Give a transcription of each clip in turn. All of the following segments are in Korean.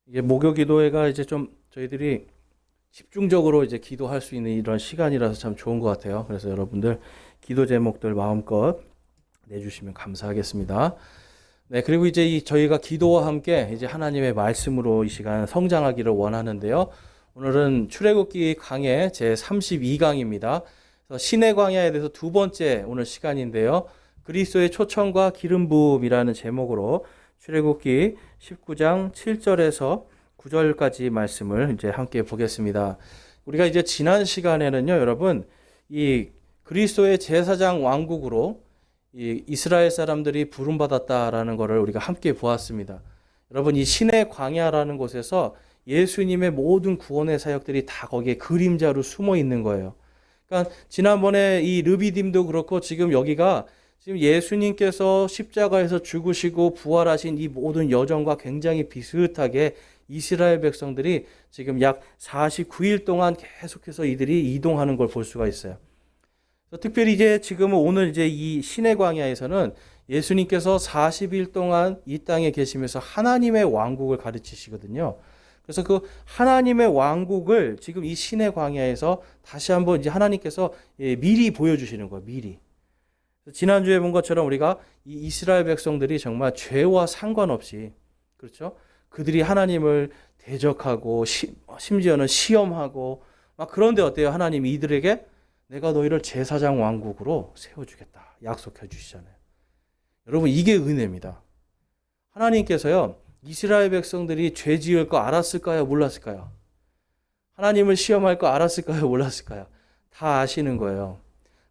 이게 목요 기도회가 이제 좀 저희들이 집중적으로 이제 기도할 수 있는 이런 시간이라서 참 좋은 것 같아요. 그래서 여러분들 기도 제목들 마음껏 내주시면 감사하겠습니다. 네, 그리고 이제 저희가 기도와 함께 이제 하나님의 말씀으로 이 시간 성장하기를 원하는데요. 오늘은 출애굽기 강해 제 32강입니다. 신의 광야에 대해서 두 번째 오늘 시간인데요. 그리스도의 초청과 기름 부음이라는 제목으로 출애굽기 19장 7절에서 9절까지 말씀을 이제 함께 보겠습니다. 우리가 이제 지난 시간에는요, 여러분, 이 그리스도의 제사장 왕국으로 이 이스라엘 사람들이 부름받았다라는 것을 우리가 함께 보았습니다. 여러분, 이 신의 광야라는 곳에서 예수님의 모든 구원의 사역들이 다 거기에 그림자로 숨어 있는 거예요. 그러니까 지난번에 이 르비딤도 그렇고 지금 여기가 지금 예수님께서 십자가에서 죽으시고 부활하신 이 모든 여정과 굉장히 비슷하게 이스라엘 백성들이 지금 약 49일 동안 계속해서 이들이 이동하는 걸 볼 수가 있어요. 특별히 이제 지금은 오늘 이제 이 신의 광야에서는 예수님께서 40일 동안 이 땅에 계시면서 하나님의 왕국을 가르치시거든요. 그래서 그 하나님의 왕국을 지금 이 신의 광야에서 다시 한번 이제 하나님께서 미리 보여주시는 거예요. 미리. 지난주에 본 것처럼 우리가 이 이스라엘 백성들이 정말 죄와 상관없이, 그렇죠? 그들이 하나님을 대적하고 심지어는 시험하고 막 그런데 어때요? 하나님이 이들에게 내가 너희를 제사장 왕국으로 세워주겠다 약속해 주시잖아요. 여러분, 이게 은혜입니다. 하나님께서요, 이스라엘 백성들이 죄 지을 거 알았을까요? 몰랐을까요? 하나님을 시험할 거 알았을까요? 몰랐을까요? 다 아시는 거예요.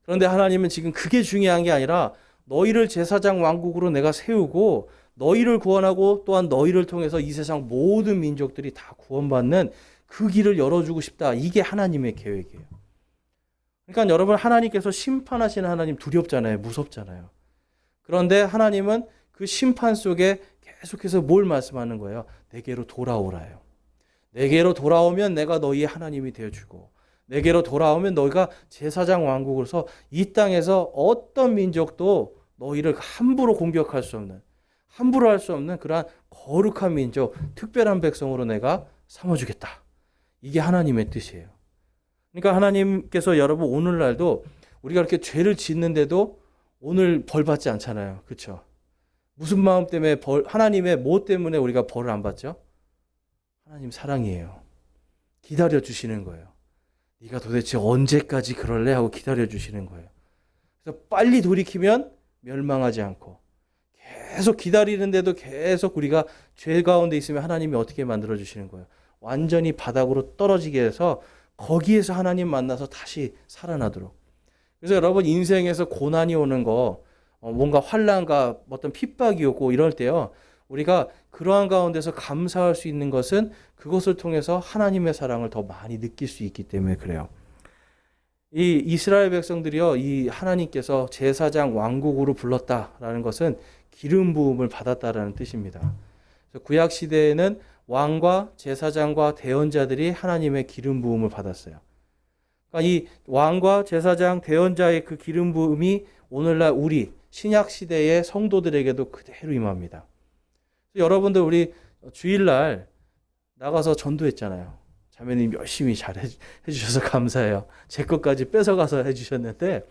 그런데 하나님은 지금 그게 중요한 게 아니라 너희를 제사장 왕국으로 내가 세우고 너희를 구원하고 또한 너희를 통해서 이 세상 모든 민족들이 다 구원받는 그 길을 열어주고 싶다. 이게 하나님의 계획이에요. 그러니까 여러분, 하나님께서 심판하시는 하나님 두렵잖아요. 무섭잖아요. 그런데 하나님은 그 심판 속에 계속해서 뭘 말씀하는 거예요? 내게로 돌아오라요. 내게로 돌아오면 내가 너희의 하나님이 되어주고 내게로 돌아오면 너희가 제사장 왕국으로서 이 땅에서 어떤 민족도 너희를 함부로 공격할 수 없는, 함부로 할 수 없는 그러한 거룩한 민족, 특별한 백성으로 내가 삼아주겠다. 이게 하나님의 뜻이에요. 그러니까 하나님께서 여러분 오늘날도 우리가 이렇게 죄를 짓는데도 오늘 벌 받지 않잖아요. 그렇죠? 무슨 마음 때문에 하나님의 뭐 때문에 우리가 벌을 안 받죠? 하나님 사랑이에요. 기다려 주시는 거예요. 네가 도대체 언제까지 그럴래? 하고 기다려 주시는 거예요. 그래서 빨리 돌이키면 멸망하지 않고 계속 기다리는데도 계속 우리가 죄 가운데 있으면 하나님이 어떻게 만들어 주시는 거예요? 완전히 바닥으로 떨어지게 해서 거기에서 하나님 만나서 다시 살아나도록. 그래서 여러분 인생에서 고난이 오는 거, 뭔가 환난과 어떤 핍박이 오고 이럴 때요, 우리가 그러한 가운데서 감사할 수 있는 것은 그것을 통해서 하나님의 사랑을 더 많이 느낄 수 있기 때문에 그래요. 이 이스라엘 백성들이요, 이 하나님께서 제사장 왕국으로 불렀다라는 것은 기름 부음을 받았다라는 뜻입니다. 구약 시대에는 왕과 제사장과 대언자들이 하나님의 기름 부음을 받았어요. 그러니까 이 왕과 제사장, 대언자의 그 기름 부음이 오늘날 우리 신약 시대의 성도들에게도 그대로 임합니다. 여러분들 우리 주일날 나가서 전도했잖아요. 자매님 열심히 잘 해주셔서 감사해요. 제 것까지 뺏어가서 해주셨는데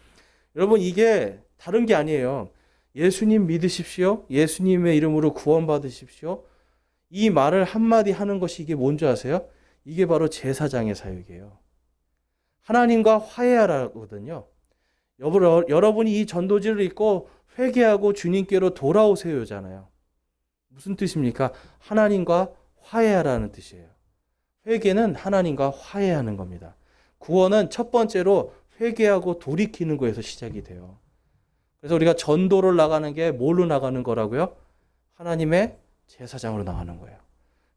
여러분 이게 다른 게 아니에요. 예수님 믿으십시오. 예수님의 이름으로 구원 받으십시오. 이 말을 한마디 하는 것이 이게 뭔지 아세요? 이게 바로 제사장의 사역이에요. 하나님과 화해하라거든요. 여러분이 이 전도지를 읽고 회개하고 주님께로 돌아오세요잖아요. 무슨 뜻입니까? 하나님과 화해하라는 뜻이에요. 회개는 하나님과 화해하는 겁니다. 구원은 첫 번째로 회개하고 돌이키는 거에서 시작이 돼요. 그래서 우리가 전도를 나가는 게 뭘로 나가는 거라고요? 하나님의 제사장으로 나가는 거예요.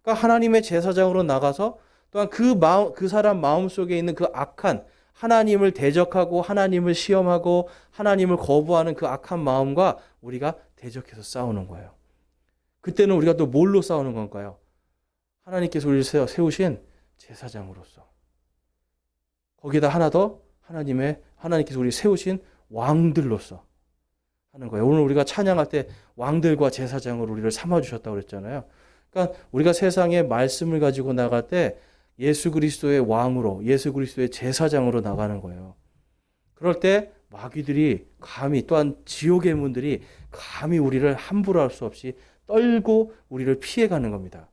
그러니까 하나님의 제사장으로 나가서 또한 그 사람 마음속에 있는 그 악한, 하나님을 대적하고 하나님을 시험하고 하나님을 거부하는 그 악한 마음과 우리가 대적해서 싸우는 거예요. 그때는 우리가 또 뭘로 싸우는 건가요? 하나님께서 우리를 세우신 제사장으로서. 거기다 하나 더 하나님께서 우리를 세우신 왕들로서 하는 거예요. 오늘 우리가 찬양할 때 왕들과 제사장으로 우리를 삼아주셨다고 그랬잖아요. 그러니까 우리가 세상에 말씀을 가지고 나갈 때 예수 그리스도의 왕으로, 예수 그리스도의 제사장으로 나가는 거예요. 그럴 때 마귀들이 감히, 또한 지옥의 문들이 감히 우리를 함부로 할 수 없이 떨고 우리를 피해가는 겁니다.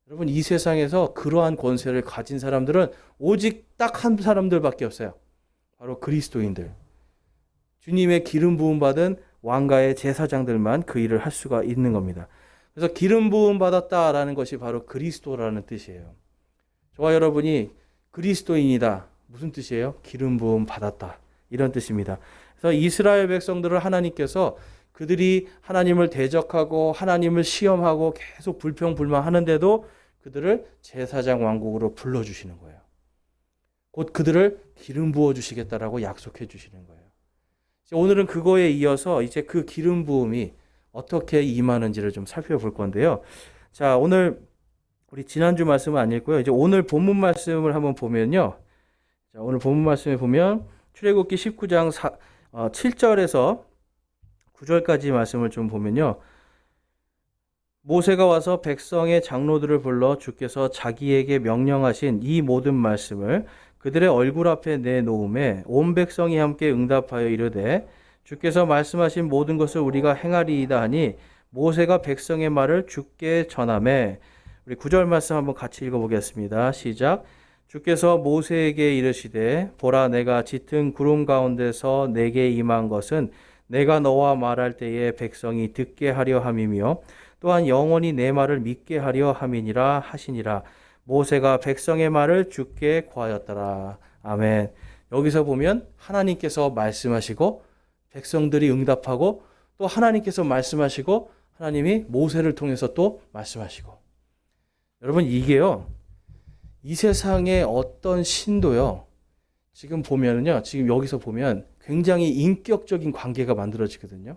여러분, 이 세상에서 그러한 권세를 가진 사람들은 오직 딱 한 사람들밖에 없어요. 바로 그리스도인들. 주님의 기름 부음 받은 왕가의 제사장들만 그 일을 할 수가 있는 겁니다. 그래서 기름 부음 받았다라는 것이 바로 그리스도라는 뜻이에요. 저와 여러분이 그리스도인이다. 무슨 뜻이에요? 기름 부음 받았다. 이런 뜻입니다. 그래서 이스라엘 백성들을 하나님께서 그들이 하나님을 대적하고 하나님을 시험하고 계속 불평불만하는데도 그들을 제사장 왕국으로 불러주시는 거예요. 곧 그들을 기름 부어 주시겠다라고 약속해 주시는 거예요. 오늘은 그거에 이어서 이제 그 기름 부음이 어떻게 임하는지를 좀 살펴볼 건데요. 자, 오늘 우리 지난주 말씀은 안 읽고요. 이제 오늘 본문 말씀을 한번 보면요. 자, 오늘 본문 말씀에 보면 출애굽기 19장 7절에서 9절까지 말씀을 좀 보면요. 모세가 와서 백성의 장로들을 불러 주께서 자기에게 명령하신 이 모든 말씀을 그들의 얼굴 앞에 내놓음에 온 백성이 함께 응답하여 이르되 주께서 말씀하신 모든 것을 우리가 행하리이다 하니 모세가 백성의 말을 주께 전하매. 우리 9절 말씀 한번 같이 읽어보겠습니다. 시작. 주께서 모세에게 이르시되 보라 내가 짙은 구름 가운데서 내게 임한 것은 내가 너와 말할 때에 백성이 듣게 하려 함이며 또한 영원히 내 말을 믿게 하려 함이니라 하시니라. 모세가 백성의 말을 주께 구하였더라. 아멘. 여기서 보면 하나님께서 말씀하시고 백성들이 응답하고 또 하나님께서 말씀하시고 하나님이 모세를 통해서 또 말씀하시고. 여러분, 이게요, 이 세상의 어떤 신도요, 지금 보면은요, 지금 여기서 보면 굉장히 인격적인 관계가 만들어지거든요.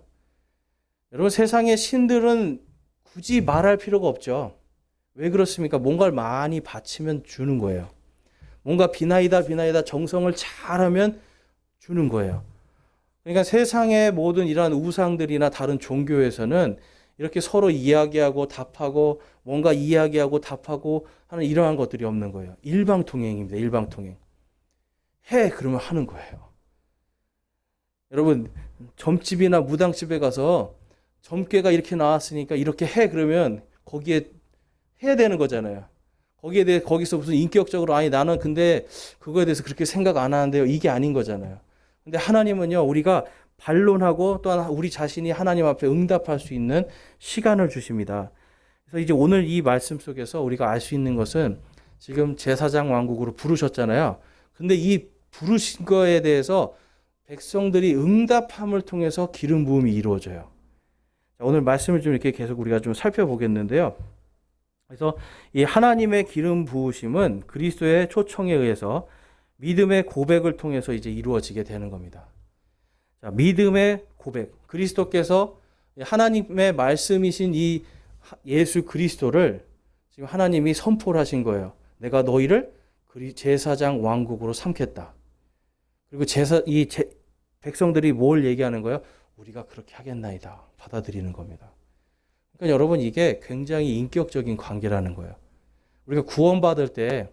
여러분, 세상의 신들은 굳이 말할 필요가 없죠. 왜 그렇습니까? 뭔가를 많이 바치면 주는 거예요. 뭔가 비나이다 정성을 잘하면 주는 거예요. 그러니까 세상의 모든 이러한 우상들이나 다른 종교에서는 이렇게 서로 이야기하고 답하고 뭔가 이야기하고 답하고 하는 이러한 것들이 없는 거예요. 일방통행입니다. 일방통행. 해 그러면 하는 거예요. 여러분, 점집이나 무당집에 가서 점괘가 이렇게 나왔으니까 이렇게 해 그러면 거기에 해야 되는 거잖아요. 거기에 대해 거기서 무슨 인격적으로 아니 나는 근데 그거에 대해서 그렇게 생각 안 하는데요. 이게 아닌 거잖아요. 근데 하나님은요, 우리가 반론하고 또한 우리 자신이 하나님 앞에 응답할 수 있는 시간을 주십니다. 그래서 이제 오늘 이 말씀 속에서 우리가 알 수 있는 것은 지금 제사장 왕국으로 부르셨잖아요. 근데 이 부르신 거에 대해서 백성들이 응답함을 통해서 기름 부음이 이루어져요. 오늘 말씀을 좀 이렇게 계속 우리가 좀 살펴보겠는데요. 그래서 이 하나님의 기름 부으심은 그리스도의 초청에 의해서 믿음의 고백을 통해서 이제 이루어지게 되는 겁니다. 자, 믿음의 고백. 그리스도께서 하나님의 말씀이신 이 예수 그리스도를 지금 하나님이 선포를 하신 거예요. 내가 너희를 제사장 왕국으로 삼겠다. 그리고 백성들이 뭘 얘기하는 거예요? 우리가 그렇게 하겠나이다. 받아들이는 겁니다. 그러니까 여러분, 이게 굉장히 인격적인 관계라는 거예요. 우리가 구원받을 때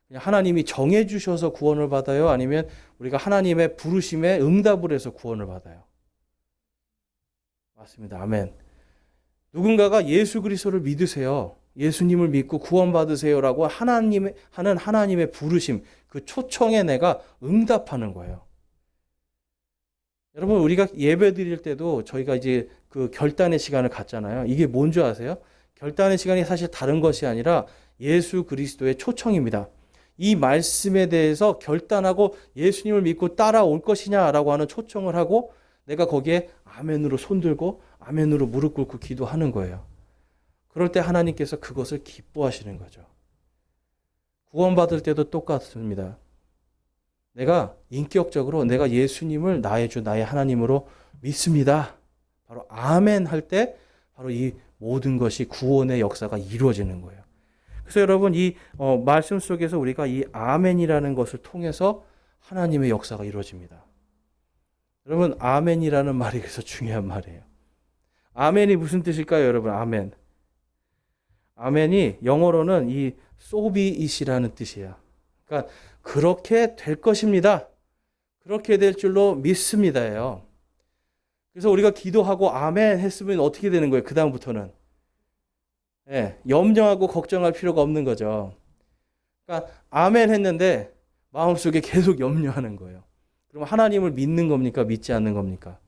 그냥 하나님이 정해주셔서 구원을 받아요? 아니면 우리가 하나님의 부르심에 응답을 해서 구원을 받아요? 맞습니다. 아멘. 누군가가 예수 그리스도를 믿으세요. 예수님을 믿고 구원받으세요라고 하는 하나님의 부르심, 그 초청에 내가 응답하는 거예요. 여러분, 우리가 예배 드릴 때도 저희가 이제 그 결단의 시간을 갖잖아요. 이게 뭔지 아세요? 결단의 시간이 사실 다른 것이 아니라 예수 그리스도의 초청입니다. 이 말씀에 대해서 결단하고 예수님을 믿고 따라올 것이냐라고 하는 초청을 하고 내가 거기에 아멘으로 손들고 아멘으로 무릎 꿇고 기도하는 거예요. 그럴 때 하나님께서 그것을 기뻐하시는 거죠. 구원받을 때도 똑같습니다. 내가 인격적으로 내가 예수님을 나의 주, 나의 하나님으로 믿습니다. 바로 아멘 할 때 바로 이 모든 것이 구원의 역사가 이루어지는 거예요. 그래서 여러분, 이 말씀 속에서 우리가 이 아멘이라는 것을 통해서 하나님의 역사가 이루어집니다. 여러분, 아멘이라는 말이 그래서 중요한 말이에요. 아멘이 무슨 뜻일까요, 여러분? 아멘. 아멘이 영어로는 이 so be it이라는 뜻이에요. 그러니까 그렇게 될 것입니다. 그렇게 될 줄로 믿습니다예요. 그래서 우리가 기도하고 아멘 했으면 어떻게 되는 거예요? 그 다음부터는 염려하고 걱정할 필요가 없는 거죠. 그러니까 아멘 했는데 마음속에 계속 염려하는 거예요. 그럼 하나님을 믿는 겁니까? 믿지 않는 겁니까?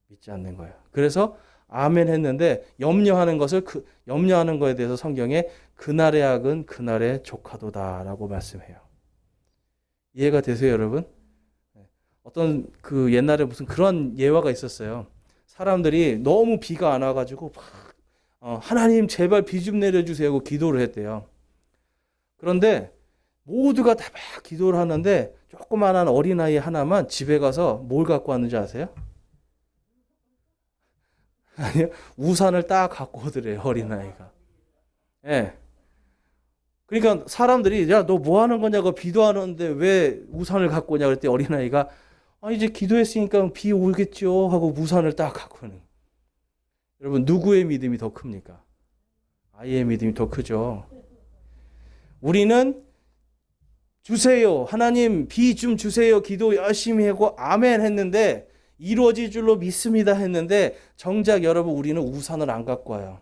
믿지 않는 거예요. 그래서 아멘 했는데 염려하는 거에 대해서 성경에 그날의 악은 그날의 조카도다라고 말씀해요. 이해가 되세요, 여러분? 어떤 그 옛날에 무슨 그런 예화가 있었어요. 사람들이 너무 비가 안 와가지고 하나님 제발 비 좀 내려주세요 하고 기도를 했대요. 그런데 모두가 다 막 기도를 하는데 조그만한 어린아이 하나만 집에 가서 뭘 갖고 왔는지 아세요? 아니요. 우산을 딱 갖고 오더래요, 어린아이가. 예. 그러니까 사람들이 야, 너 뭐 하는 거냐고 비도 안 오는데 왜 우산을 갖고 오냐 그랬더니 어린아이가 이제 기도했으니까 비 오겠죠 하고 우산을 딱 갖고 오는. 여러분 누구의 믿음이 더 큽니까? 아이의 믿음이 더 크죠. 우리는 주세요. 하나님 비 좀 주세요. 기도 열심히 하고 아멘 했는데 이루어질 줄로 믿습니다 했는데 정작 여러분 우리는 우산을 안 갖고 와요.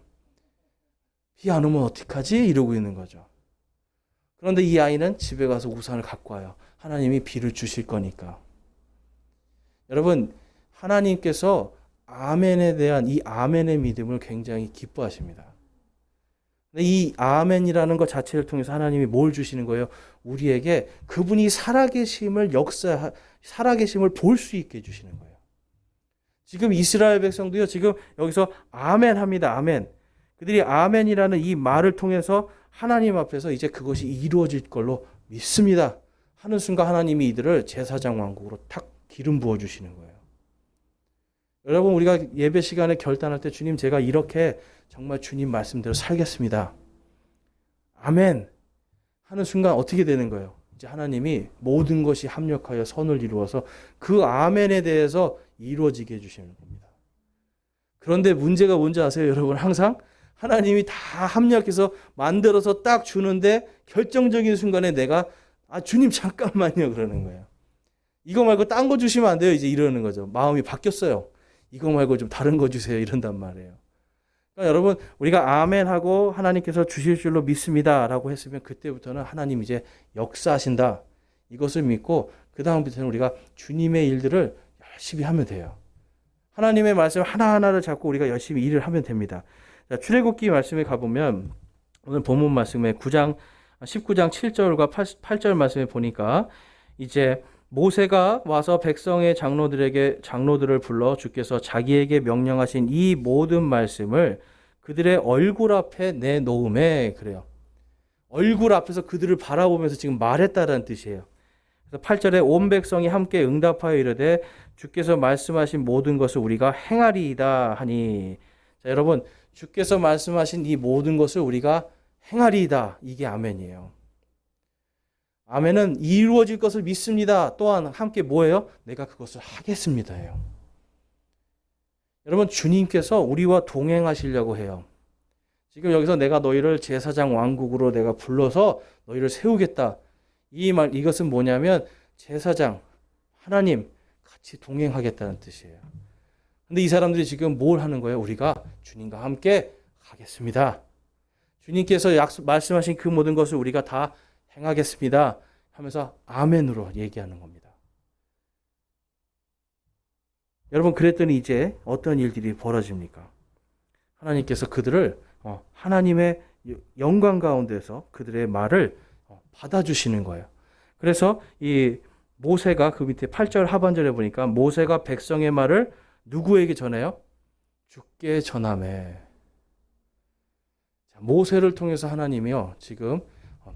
비 안 오면 어떡하지? 이러고 있는 거죠. 그런데 이 아이는 집에 가서 우산을 갖고 와요. 하나님이 비를 주실 거니까. 여러분 하나님께서 아멘에 대한 이 아멘의 믿음을 굉장히 기뻐하십니다. 이 아멘이라는 것 자체를 통해서 하나님이 뭘 주시는 거예요? 우리에게 그분이 살아계심을 살아계심을 볼 수 있게 해주시는 거예요. 지금 이스라엘 백성도요, 지금 여기서 아멘 합니다. 아멘. 그들이 아멘이라는 이 말을 통해서 하나님 앞에서 이제 그것이 이루어질 걸로 믿습니다. 하는 순간 하나님이 이들을 제사장 왕국으로 탁 기름 부어주시는 거예요. 여러분 우리가 예배 시간에 결단할 때 주님 제가 이렇게 정말 주님 말씀대로 살겠습니다. 아멘 하는 순간 어떻게 되는 거예요? 이제 하나님이 모든 것이 합력하여 선을 이루어서 그 아멘에 대해서 이루어지게 해주시는 겁니다. 그런데 문제가 뭔지 아세요? 여러분 항상 하나님이 다 합력해서 만들어서 딱 주는데 결정적인 순간에 내가 주님 잠깐만요 그러는 거예요. 이거 말고 딴 거 주시면 안 돼요. 이제 이러는 거죠. 마음이 바뀌었어요. 이거 말고 좀 다른 거 주세요. 이런단 말이에요. 그러니까 여러분 우리가 아멘하고 하나님께서 주실 줄로 믿습니다라고 했으면 그때부터는 하나님 이제 역사하신다. 이것을 믿고 그 다음부터는 우리가 주님의 일들을 열심히 하면 돼요. 하나님의 말씀 하나하나를 잡고 우리가 열심히 일을 하면 됩니다. 자, 출애굽기 말씀에 가보면 오늘 본문 말씀에 19장 7절과 8절 말씀에 보니까 이제 모세가 와서 백성의 장로들을 불러 주께서 자기에게 명령하신 이 모든 말씀을 그들의 얼굴 앞에 내놓음에 그래요. 얼굴 앞에서 그들을 바라보면서 지금 말했다라는 뜻이에요. 그래서 8절에 온 백성이 함께 응답하여 이르되 주께서 말씀하신 모든 것을 우리가 행하리이다 하니. 자, 여러분 주께서 말씀하신 이 모든 것을 우리가 행하리이다. 이게 아멘이에요. 아멘은 이루어질 것을 믿습니다. 또한 함께 뭐예요? 내가 그것을 하겠습니다예요. 여러분 주님께서 우리와 동행하시려고 해요. 지금 여기서 내가 너희를 제사장 왕국으로 내가 불러서 너희를 세우겠다. 이것은 뭐냐면 제사장, 하나님 같이 동행하겠다는 뜻이에요. 근데 이 사람들이 지금 뭘 하는 거예요? 우리가 주님과 함께 가겠습니다. 주님께서 말씀하신 그 모든 것을 우리가 다 행하겠습니다 하면서 아멘으로 얘기하는 겁니다. 여러분 그랬더니 이제 어떤 일들이 벌어집니까? 하나님께서 그들을 하나님의 영광 가운데서 그들의 말을 받아주시는 거예요. 그래서 이 모세가 그 밑에 8절 하반절에 보니까 모세가 백성의 말을 누구에게 전해요? 주께 전하매. 모세를 통해서 하나님이요 지금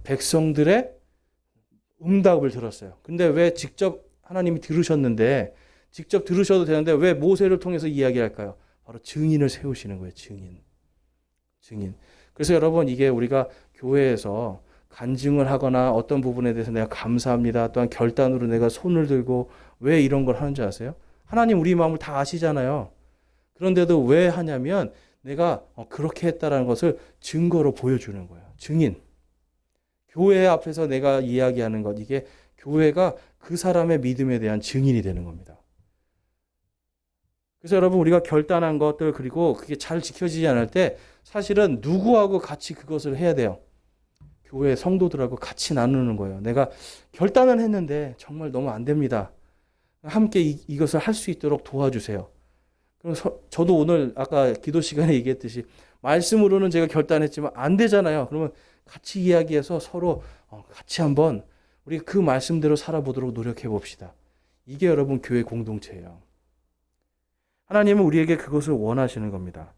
백성들의 응답을 들었어요. 근데 왜 직접 하나님이 들으셨는데 직접 들으셔도 되는데 왜 모세를 통해서 이야기할까요? 바로 증인을 세우시는 거예요. 증인. 그래서 여러분 이게 우리가 교회에서 간증을 하거나 어떤 부분에 대해서 내가 감사합니다. 또한 결단으로 내가 손을 들고 왜 이런 걸 하는지 아세요? 하나님 우리 마음을 다 아시잖아요. 그런데도 왜 하냐면 내가 그렇게 했다라는 것을 증거로 보여주는 거예요. 증인. 교회 앞에서 내가 이야기하는 것, 이게 교회가 그 사람의 믿음에 대한 증인이 되는 겁니다. 그래서 여러분, 우리가 결단한 것들, 그리고 그게 잘 지켜지지 않을 때 사실은 누구하고 같이 그것을 해야 돼요? 교회 성도들하고 같이 나누는 거예요. 내가 결단을 했는데 정말 너무 안 됩니다. 함께 이것을 할 수 있도록 도와주세요. 그럼 저도 오늘 아까 기도 시간에 얘기했듯이 말씀으로는 제가 결단했지만 안 되잖아요. 그러면 같이 이야기해서 서로 같이 한번 우리 그 말씀대로 살아보도록 노력해 봅시다. 이게 여러분 교회 공동체예요. 하나님은 우리에게 그것을 원하시는 겁니다.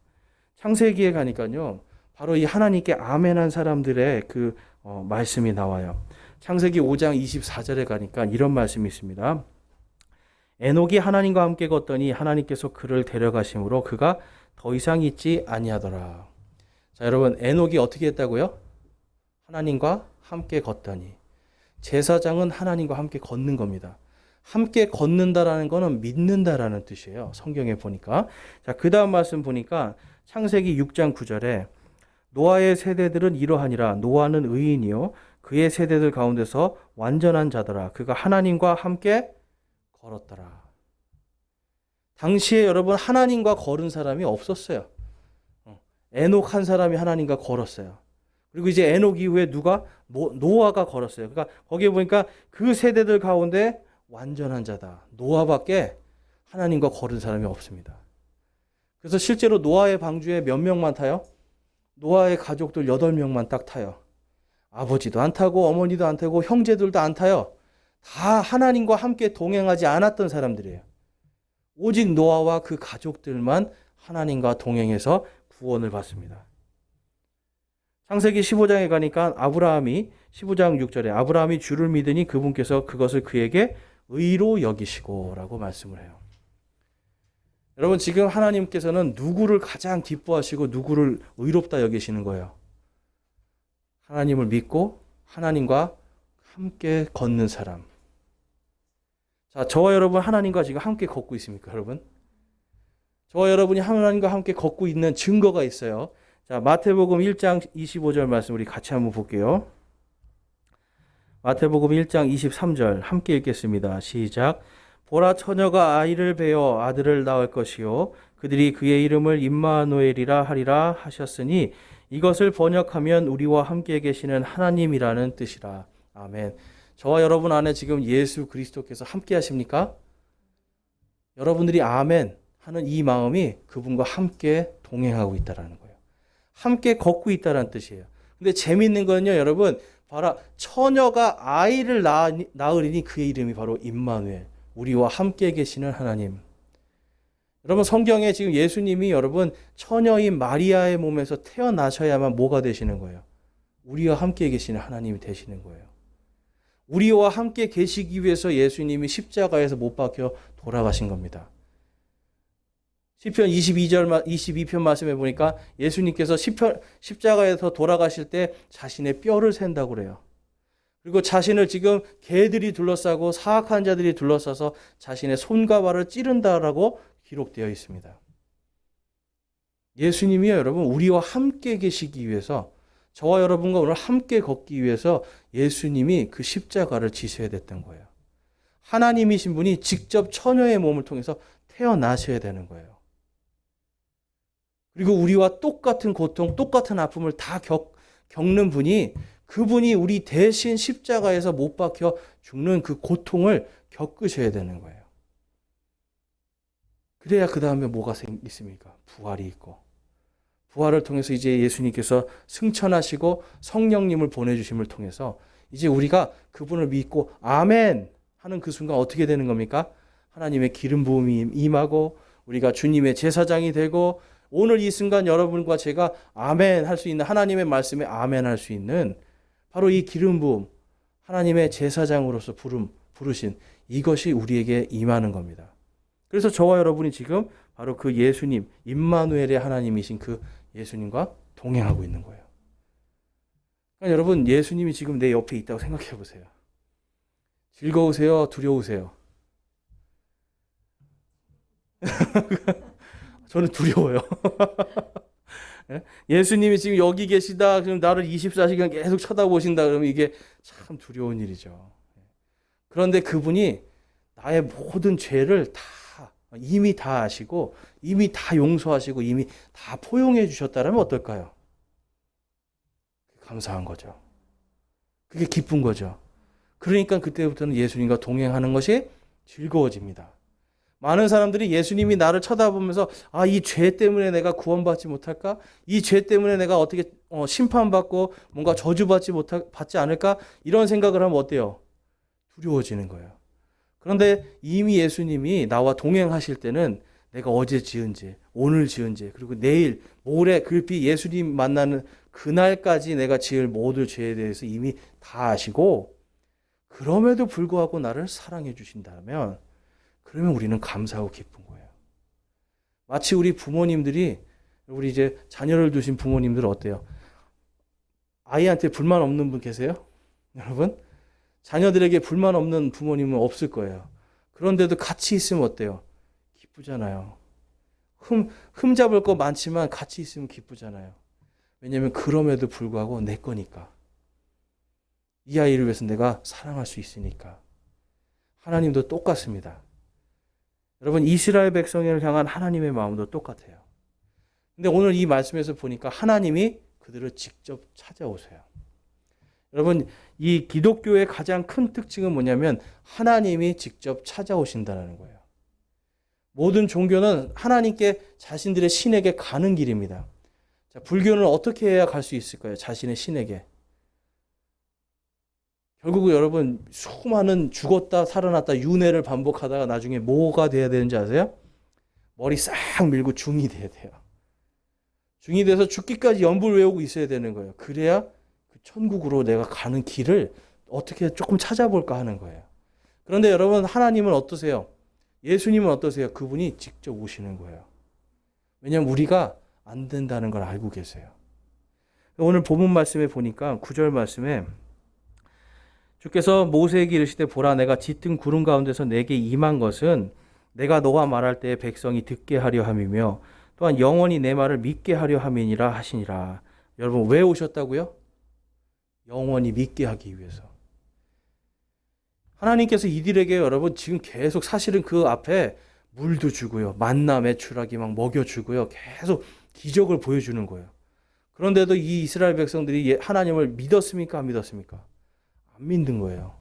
창세기에 가니까요, 바로 이 하나님께 아멘한 사람들의 그 말씀이 나와요. 창세기 5장 24절에 가니까 이런 말씀이 있습니다. 에녹이 하나님과 함께 걷더니 하나님께서 그를 데려가심으로 그가 더 이상 있지 아니하더라. 자, 여러분, 에녹이 어떻게 했다고요? 하나님과 함께 걷더니. 제사장은 하나님과 함께 걷는 겁니다. 함께 걷는다라는 것은 믿는다라는 뜻이에요. 성경에 보니까. 자, 그 다음 말씀 보니까 창세기 6장 9절에 노아의 세대들은 이러하니라. 노아는 의인이요 그의 세대들 가운데서 완전한 자더라. 그가 하나님과 함께 걸었더라. 당시에 여러분 하나님과 걸은 사람이 없었어요. 에녹 한 사람이 하나님과 걸었어요. 그리고 이제 에녹 이후에 누가? 노아가 걸었어요. 그러니까 거기에 보니까 그 세대들 가운데 완전한 자다. 노아밖에 하나님과 걸은 사람이 없습니다. 그래서 실제로 노아의 방주에 몇 명만 타요? 노아의 가족들 8명만 딱 타요. 아버지도 안 타고 어머니도 안 타고 형제들도 안 타요. 다 하나님과 함께 동행하지 않았던 사람들이에요. 오직 노아와 그 가족들만 하나님과 동행해서 구원을 받습니다. 창세기 15장에 가니까 아브라함이 15장 6절에 아브라함이 주를 믿으니 그분께서 그것을 그에게 의로 여기시고 라고 말씀을 해요. 여러분, 지금 하나님께서는 누구를 가장 기뻐하시고 누구를 의롭다 여기시는 거예요? 하나님을 믿고 하나님과 함께 걷는 사람. 자, 저와 여러분 하나님과 지금 함께 걷고 있습니까, 여러분? 저와 여러분이 하나님과 함께 걷고 있는 증거가 있어요. 자, 마태복음 1장 25절 말씀 우리 같이 한번 볼게요. 마태복음 1장 23절 함께 읽겠습니다. 시작. 보라, 처녀가 아이를 베어 아들을 낳을 것이요 그들이 그의 이름을 임마누엘이라 하리라 하셨으니 이것을 번역하면 우리와 함께 계시는 하나님이라는 뜻이라. 아멘. 저와 여러분 안에 지금 예수 그리스도께서 함께 하십니까? 여러분들이 아멘 하는 이 마음이 그분과 함께 동행하고 있다는 거예요. 함께 걷고 있다는 뜻이에요. 근데 재미있는 건요, 여러분, 바로 처녀가 아이를 낳으리니 그의 이름이 바로 임마누엘, 우리와 함께 계시는 하나님. 여러분, 성경에 지금 예수님이 여러분 처녀인 마리아의 몸에서 태어나셔야만 뭐가 되시는 거예요? 우리와 함께 계시는 하나님이 되시는 거예요. 우리와 함께 계시기 위해서 예수님이 십자가에서 못 박혀 돌아가신 겁니다. 시편 22편 말씀에 보니까 예수님께서 십자가에서 돌아가실 때 자신의 뼈를 샌다고 그래요. 그리고 자신을 지금 개들이 둘러싸고 사악한 자들이 둘러싸서 자신의 손과 발을 찌른다라고 기록되어 있습니다. 예수님이요, 여러분, 우리와 함께 계시기 위해서, 저와 여러분과 오늘 함께 걷기 위해서 예수님이 그 십자가를 지셔야 됐던 거예요. 하나님이신 분이 직접 처녀의 몸을 통해서 태어나셔야 되는 거예요. 그리고 우리와 똑같은 고통, 똑같은 아픔을 다 겪는 분이, 그분이 우리 대신 십자가에서 못 박혀 죽는 그 고통을 겪으셔야 되는 거예요. 그래야 그 다음에 뭐가 있습니까? 부활이 있고, 부활을 통해서 이제 예수님께서 승천하시고 성령님을 보내주심을 통해서 이제 우리가 그분을 믿고 아멘 하는 그 순간 어떻게 되는 겁니까? 하나님의 기름 부음이 임하고 우리가 주님의 제사장이 되고, 오늘 이 순간 여러분과 제가 아멘 할 수 있는, 하나님의 말씀에 아멘 할 수 있는 바로 이 기름 부음, 하나님의 제사장으로서 부르신 이것이 우리에게 임하는 겁니다. 그래서 저와 여러분이 지금 바로 그 예수님, 임마누엘의 하나님이신 그 예수님과 동행하고 있는 거예요. 그러니까 여러분, 예수님이 지금 내 옆에 있다고 생각해 보세요. 즐거우세요? 두려우세요? 저는 두려워요. 예수님이 지금 여기 계시다. 그럼 나를 24시간 계속 쳐다보신다. 그러면 이게 참 두려운 일이죠. 그런데 그분이 나의 모든 죄를 다 이미 다 아시고 이미 다 용서하시고 이미 다 포용해 주셨다면 어떨까요? 감사한 거죠. 그게 기쁜 거죠. 그러니까 그때부터는 예수님과 동행하는 것이 즐거워집니다. 많은 사람들이 예수님이 나를 쳐다보면서 이 죄 때문에 내가 구원받지 못할까? 이 죄 때문에 내가 어떻게 심판받고 뭔가 받지 않을까? 이런 생각을 하면 어때요? 두려워지는 거예요. 그런데 이미 예수님이 나와 동행하실 때는 내가 어제 지은 죄, 오늘 지은 죄, 그리고 내일, 모레, 급히 예수님 만나는 그날까지 내가 지을 모든 죄에 대해서 이미 다 아시고 그럼에도 불구하고 나를 사랑해 주신다면 그러면 우리는 감사하고 기쁜 거예요. 마치 우리 부모님들이 우리 이제 자녀를 두신 부모님들 어때요? 아이한테 불만 없는 분 계세요? 여러분? 자녀들에게 불만 없는 부모님은 없을 거예요. 그런데도 같이 있으면 어때요? 기쁘잖아요. 흠잡을 거 많지만 같이 있으면 기쁘잖아요. 왜냐하면 그럼에도 불구하고 내 거니까. 이 아이를 위해서 내가 사랑할 수 있으니까. 하나님도 똑같습니다. 여러분, 이스라엘 백성을 향한 하나님의 마음도 똑같아요. 근데 오늘 이 말씀에서 보니까 하나님이 그들을 직접 찾아오세요. 여러분, 이 기독교의 가장 큰 특징은 뭐냐면 하나님이 직접 찾아오신다는 거예요. 모든 종교는 하나님께 자신들의 신에게 가는 길입니다. 자, 불교는 어떻게 해야 갈 수 있을까요? 자신의 신에게. 결국 여러분 수많은 죽었다 살아났다 윤회를 반복하다가 나중에 뭐가 돼야 되는지 아세요? 머리 싹 밀고 중이 돼야 돼요. 중이 돼서 죽기까지 연불 외우고 있어야 되는 거예요. 그래야 그 천국으로 내가 가는 길을 어떻게 조금 찾아볼까 하는 거예요. 그런데 여러분 하나님은 어떠세요? 예수님은 어떠세요? 그분이 직접 오시는 거예요. 왜냐하면 우리가 안 된다는 걸 알고 계세요. 오늘 본문 말씀에 보니까 9절 말씀에 주께서 모세에게 이르시되 보라 내가 짙은 구름 가운데서 내게 임한 것은 내가 너와 말할 때에 백성이 듣게 하려 함이며 또한 영원히 내 말을 믿게 하려 함이니라 하시니라. 여러분 왜 오셨다고요? 영원히 믿게 하기 위해서. 하나님께서 이들에게 여러분 지금 계속 사실은 그 앞에 물도 주고요. 만나 메추라기 막 먹여주고요. 계속 기적을 보여주는 거예요. 그런데도 이 이스라엘 백성들이 하나님을 믿었습니까? 안 믿었습니까? 안 믿는 거예요.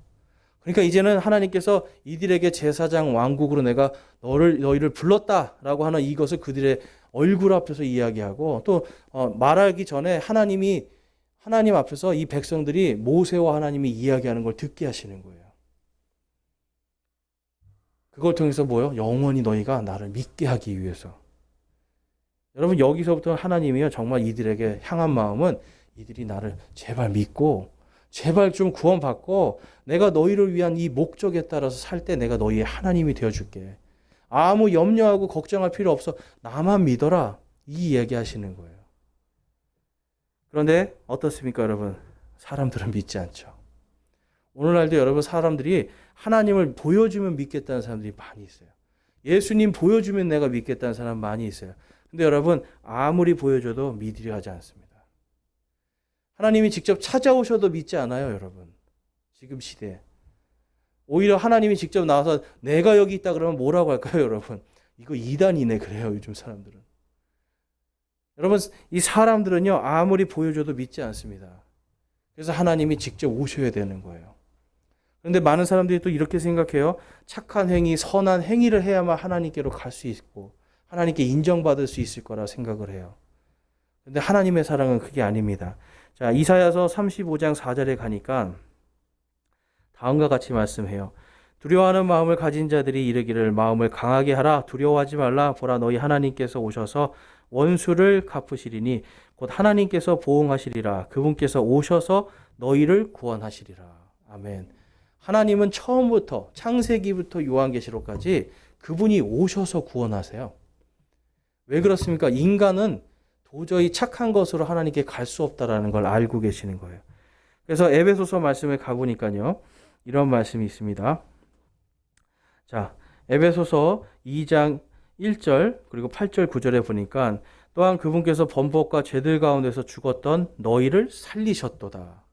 그러니까 이제는 하나님께서 이들에게 제사장 왕국으로 내가 너희를 불렀다라고 하는 이것을 그들의 얼굴 앞에서 이야기하고 또 말하기 전에 하나님 앞에서 이 백성들이 모세와 하나님이 이야기하는 걸 듣게 하시는 거예요. 그걸 통해서 뭐요? 영원히 너희가 나를 믿게 하기 위해서. 여러분 여기서부터 하나님이요 정말 이들에게 향한 마음은 이들이 나를 제발 믿고 제발 좀 구원받고 내가 너희를 위한 이 목적에 따라서 살 때 내가 너희의 하나님이 되어줄게. 아무 염려하고 걱정할 필요 없어. 나만 믿어라. 이 얘기하시는 거예요. 그런데 어떻습니까 여러분? 사람들은 믿지 않죠. 오늘날도 여러분 사람들이 하나님을 보여주면 믿겠다는 사람들이 많이 있어요. 예수님 보여주면 내가 믿겠다는 사람 많이 있어요. 근데 여러분 아무리 보여줘도 믿으려 하지 않습니다. 하나님이 직접 찾아오셔도 믿지 않아요, 여러분. 지금 시대에. 오히려 하나님이 직접 나와서 내가 여기 있다 그러면 뭐라고 할까요, 여러분? 이거 이단이네 그래요, 요즘 사람들은. 여러분, 이 사람들은요, 아무리 보여줘도 믿지 않습니다. 그래서 하나님이 직접 오셔야 되는 거예요. 그런데 많은 사람들이 또 이렇게 생각해요. 착한 행위, 선한 행위를 해야만 하나님께로 갈 수 있고 하나님께 인정받을 수 있을 거라 생각을 해요. 그런데 하나님의 사랑은 그게 아닙니다. 자, 이사야서 35장 4절에 가니까 다음과 같이 말씀해요. 두려워하는 마음을 가진 자들이 이르기를 마음을 강하게 하라. 두려워하지 말라. 보라 너희 하나님께서 오셔서 원수를 갚으시리니 곧 하나님께서 보응하시리라. 그분께서 오셔서 너희를 구원하시리라. 아멘. 하나님은 처음부터 창세기부터 요한계시록까지 그분이 오셔서 구원하세요. 왜 그렇습니까? 인간은 도저히 착한 것으로 하나님께 갈 수 없다라는 걸 알고 계시는 거예요. 그래서 에베소서 말씀에 가보니까요. 이런 말씀이 있습니다. 자, 에베소서 2장 1절 그리고 8절 9절에 보니까 또한 그분께서 범법과 죄들 가운데서 죽었던 너희를 살리셨도다.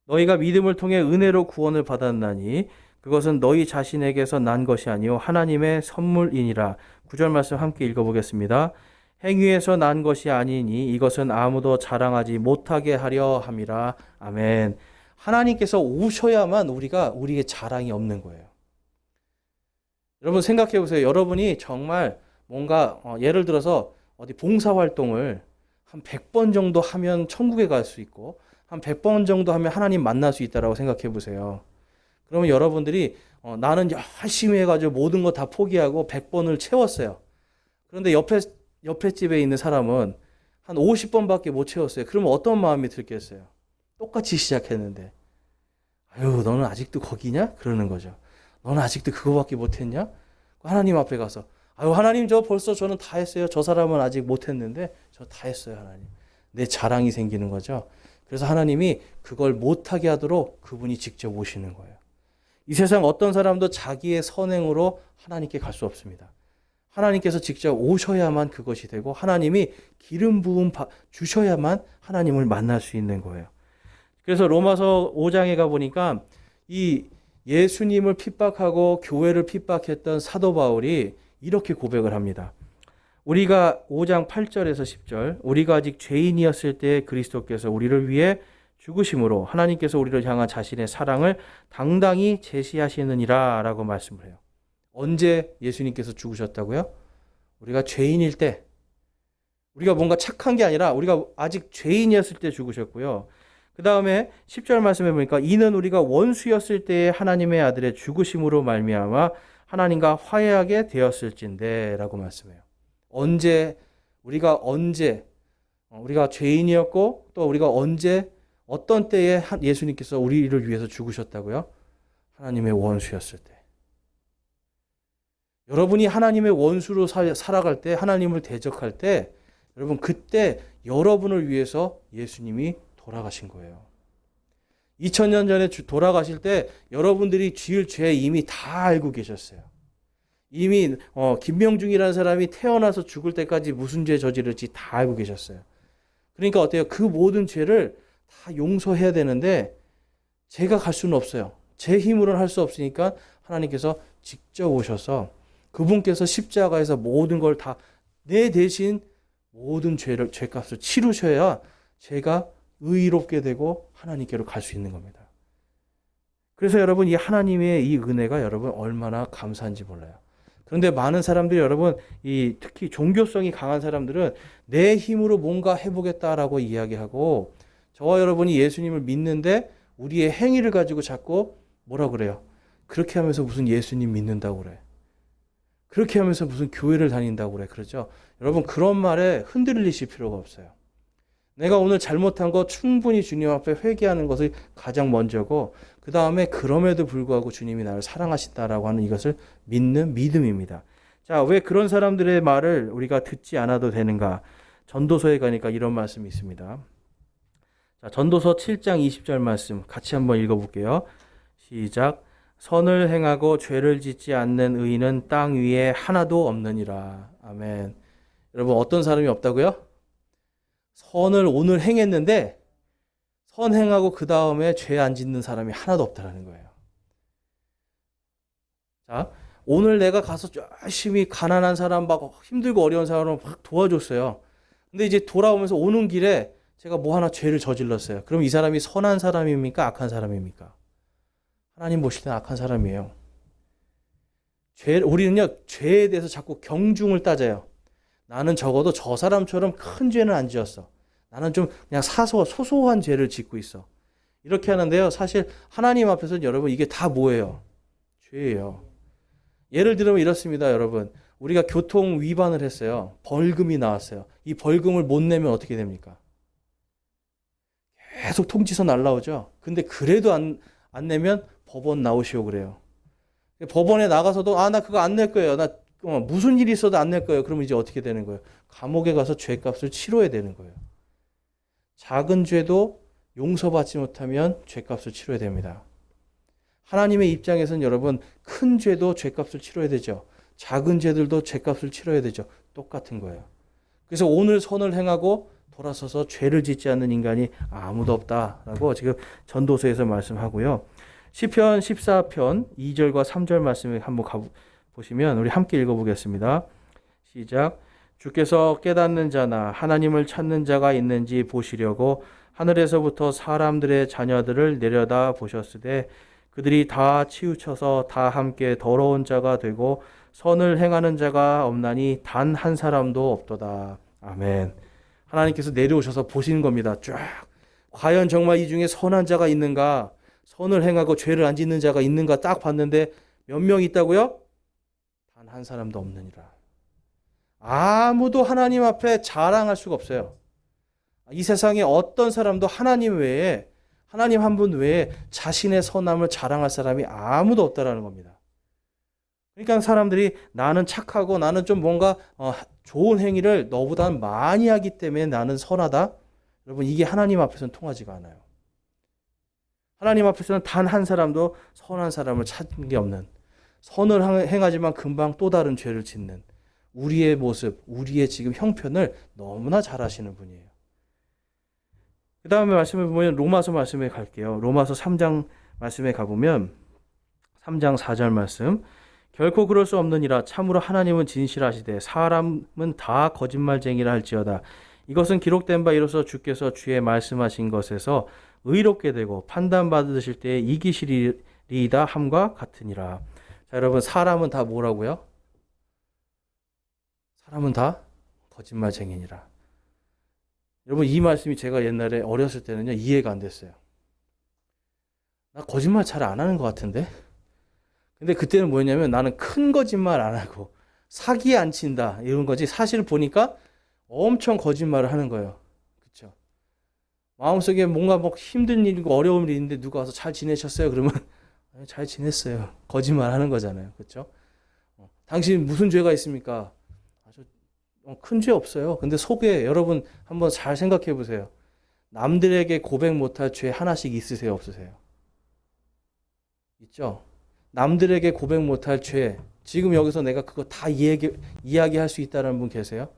너희가 믿음을 통해 은혜로 구원을 받았나니 그것은 너희 자신에게서 난 것이 아니요 하나님의 선물이니라. 9절 말씀 함께 읽어보겠습니다. 행위에서 난 것이 아니니 이것은 아무도 자랑하지 못하게 하려 함이라. 아멘. 하나님께서 오셔야만 우리의 자랑이 없는 거예요. 여러분 생각해 보세요. 여러분이 정말 뭔가 예를 들어서 어디 봉사활동을 한 100번 정도 하면 천국에 갈 수 있고 한 100번 정도 하면 하나님 만날 수 있다라고 생각해 보세요. 그러면 여러분들이 나는 열심히 해가지고 모든 거 다 포기하고 100번을 채웠어요. 그런데 옆에 집에 있는 사람은 한 50번밖에 못 채웠어요. 그러면 어떤 마음이 들겠어요? 똑같이 시작했는데 아유 너는 아직도 거기냐? 그러는 거죠. 너는 아직도 그거밖에 못했냐? 하나님 앞에 가서 아유 하나님 저는 다 했어요. 저 사람은 아직 못했는데 저 다 했어요 하나님. 내 자랑이 생기는 거죠. 그래서 하나님이 그걸 못하게 하도록 그분이 직접 오시는 거예요. 이 세상 어떤 사람도 자기의 선행으로 하나님께 갈 수 없습니다. 하나님께서 직접 오셔야만 그것이 되고 하나님이 기름 부음 주셔야만 하나님을 만날 수 있는 거예요. 그래서 로마서 5장에 가보니까 이 예수님을 핍박하고 교회를 핍박했던 사도 바울이 이렇게 고백을 합니다. 우리가 5장 8절에서 10절 우리가 아직 죄인이었을 때 그리스도께서 우리를 위해 죽으심으로 하나님께서 우리를 향한 자신의 사랑을 당당히 제시하시느니라 라고 말씀을 해요. 언제 예수님께서 죽으셨다고요? 우리가 죄인일 때, 우리가 뭔가 착한 게 아니라 우리가 아직 죄인이었을 때 죽으셨고요. 그 다음에 10절 말씀해 보니까 이는 우리가 원수였을 때에 하나님의 아들의 죽으심으로 말미암아 하나님과 화해하게 되었을진데 라고 말씀해요. 우리가 죄인이었고 또 우리가 어떤 때에 예수님께서 우리를 위해서 죽으셨다고요? 하나님의 원수였을 때. 여러분이 하나님의 원수로 살아갈 때, 하나님을 대적할 때, 여러분 그때 여러분을 위해서 예수님이 돌아가신 거예요. 2000년 전에 돌아가실 때 여러분들이 지을 죄 이미 다 알고 계셨어요. 이미 김명중이라는 사람이 태어나서 죽을 때까지 무슨 죄 저지를지 다 알고 계셨어요. 그러니까 어때요? 그 모든 죄를 다 용서해야 되는데 제가 갈 수는 없어요. 제 힘으로는 할 수 없으니까 하나님께서 직접 오셔서 그분께서 십자가에서 모든 걸 다 내 대신 모든 죄값을 치르셔야 제가 의롭게 되고 하나님께로 갈 수 있는 겁니다. 그래서 여러분 이 하나님의 이 은혜가 여러분 얼마나 감사한지 몰라요. 그런데 많은 사람들이 여러분 특히 종교성이 강한 사람들은 내 힘으로 뭔가 해보겠다라고 이야기하고 저와 여러분이 예수님을 믿는데 우리의 행위를 가지고 자꾸 뭐라 그래요? 그렇게 하면서 무슨 예수님 믿는다고 그래. 그렇게 하면서 무슨 교회를 다닌다고 그래. 그러죠? 여러분 그런 말에 흔들리실 필요가 없어요. 내가 오늘 잘못한 거 충분히 주님 앞에 회개하는 것이 가장 먼저고 그 다음에 그럼에도 불구하고 주님이 나를 사랑하신다라고 하는 이것을 믿는 믿음입니다. 자, 왜 그런 사람들의 말을 우리가 듣지 않아도 되는가? 전도서에 가니까 이런 말씀이 있습니다. 자, 전도서 7장 20절 말씀 같이 한번 읽어볼게요. 시작. 선을 행하고 죄를 짓지 않는 의인은 땅 위에 하나도 없느니라. 아멘. 여러분 어떤 사람이 없다고요? 선을 오늘 행했는데 선행하고 그 다음에 죄 안 짓는 사람이 하나도 없다라는 거예요. 자, 오늘 내가 가서 열심히 가난한 사람 막 힘들고 어려운 사람을 막 도와줬어요. 근데 이제 돌아오면서 오는 길에 제가 뭐 하나 죄를 저질렀어요. 그럼 이 사람이 선한 사람입니까? 악한 사람입니까? 하나님 보실 때는 악한 사람이에요. 우리는요, 죄에 대해서 자꾸 경중을 따져요. 나는 적어도 저 사람처럼 큰 죄는 안 지었어. 나는 좀 그냥 소소한 죄를 짓고 있어. 이렇게 하는데요. 사실 하나님 앞에서는 여러분 이게 다 뭐예요? 죄예요. 예를 들면 이렇습니다, 여러분. 우리가 교통 위반을 했어요. 벌금이 나왔어요. 이 벌금을 못 내면 어떻게 됩니까? 계속 통지서 날라오죠. 근데 그래도 안 내면 법원 나오시오 그래요. 법원에 나가서도 나 그거 안 낼 거예요. 나 무슨 일이 있어도 안 낼 거예요. 그러면 이제 어떻게 되는 거예요? 감옥에 가서 죄값을 치러야 되는 거예요. 작은 죄도 용서받지 못하면 죄값을 치러야 됩니다. 하나님의 입장에서는 여러분 큰 죄도 죄값을 치러야 되죠. 작은 죄들도 죄값을 치러야 되죠. 똑같은 거예요. 그래서 오늘 선을 행하고 돌아서서 죄를 짓지 않는 인간이 아무도 없다라고 지금 전도서에서 말씀하고요. 시편 14편 2절과 3절 말씀을 한번 보시면 우리 함께 읽어보겠습니다. 시작. 주께서 깨닫는 자나 하나님을 찾는 자가 있는지 보시려고 하늘에서부터 사람들의 자녀들을 내려다 보셨으되 그들이 다 치우쳐서 다 함께 더러운 자가 되고 선을 행하는 자가 없나니 단 한 사람도 없도다. 아멘. 하나님께서 내려오셔서 보시는 겁니다. 쫙. 과연 정말 이 중에 선한 자가 있는가? 선을 행하고 죄를 안 짓는 자가 있는가 딱 봤는데 몇 명 있다고요? 단 한 사람도 없느니라. 아무도 하나님 앞에 자랑할 수가 없어요. 이 세상에 어떤 사람도 하나님 외에, 하나님 한 분 외에 자신의 선함을 자랑할 사람이 아무도 없다라는 겁니다. 그러니까 사람들이 나는 착하고 나는 좀 뭔가 좋은 행위를 너보다 많이 하기 때문에 나는 선하다. 여러분, 이게 하나님 앞에서는 통하지가 않아요. 하나님 앞에서는 단 한 사람도 선한 사람을 찾는 게 없는, 선을 행하지만 금방 또 다른 죄를 짓는 우리의 모습, 우리의 지금 형편을 너무나 잘 아시는 분이에요. 그 다음에 말씀을 보면 로마서 말씀에 갈게요. 로마서 3장 말씀에 가보면 3장 4절 말씀. 결코 그럴 수 없느니라. 참으로 하나님은 진실하시되 사람은 다 거짓말쟁이라 할지어다. 이것은 기록된 바 이로써 주께서 주의 말씀하신 것에서 의롭게 되고 판단받으실 때에 이기시리이다 함과 같으니라. 자, 여러분, 사람은 다 뭐라고요? 사람은 다 거짓말쟁이니라. 여러분, 이 말씀이 제가 옛날에 어렸을 때는요, 이해가 안 됐어요. 나 거짓말 잘 안 하는 것 같은데? 근데 그때는 뭐였냐면 나는 큰 거짓말 안 하고 사기 안 친다 이런 거지. 사실 보니까 엄청 거짓말을 하는 거예요. 그렇죠? 마음속에 뭔가 뭐 힘든 일이고 어려운 일이 있는데 누가 와서 잘 지내셨어요? 그러면 잘 지냈어요. 거짓말 하는 거잖아요. 그렇죠? 당신 무슨 죄가 있습니까? 아주 큰 죄 없어요. 근데 속에 여러분 한번 잘 생각해 보세요. 남들에게 고백 못할 죄 하나씩 있으세요? 없으세요? 있죠? 남들에게 고백 못할 죄, 지금 여기서 내가 그거 다 이야기할 수 있다는 분 계세요?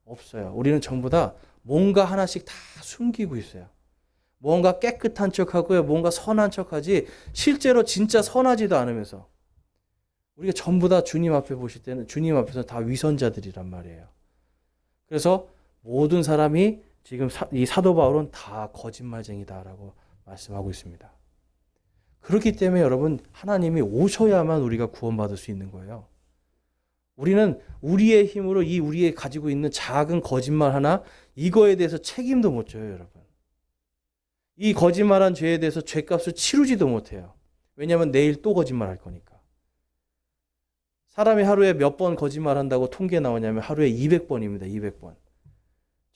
없어요. 우리는 전부 다 뭔가 하나씩 다 숨기고 있어요. 뭔가 깨끗한 척하고요, 뭔가 선한 척하지 실제로 진짜 선하지도 않으면서 우리가 전부 다 주님 앞에 보실 때는 주님 앞에서 다 위선자들이란 말이에요. 그래서 모든 사람이 지금 이 사도 바울은 다 거짓말쟁이다라고 말씀하고 있습니다. 그렇기 때문에 여러분, 하나님이 오셔야만 우리가 구원받을 수 있는 거예요. 우리는 우리의 힘으로 이 우리의 가지고 있는 작은 거짓말 하나, 이거에 대해서 책임도 못 져요, 여러분. 이 거짓말한 죄에 대해서 죄값을 치르지도 못해요. 왜냐하면 내일 또 거짓말할 거니까. 사람이 하루에 몇 번 거짓말한다고 통계 나오냐면 하루에 200번입니다. 200번.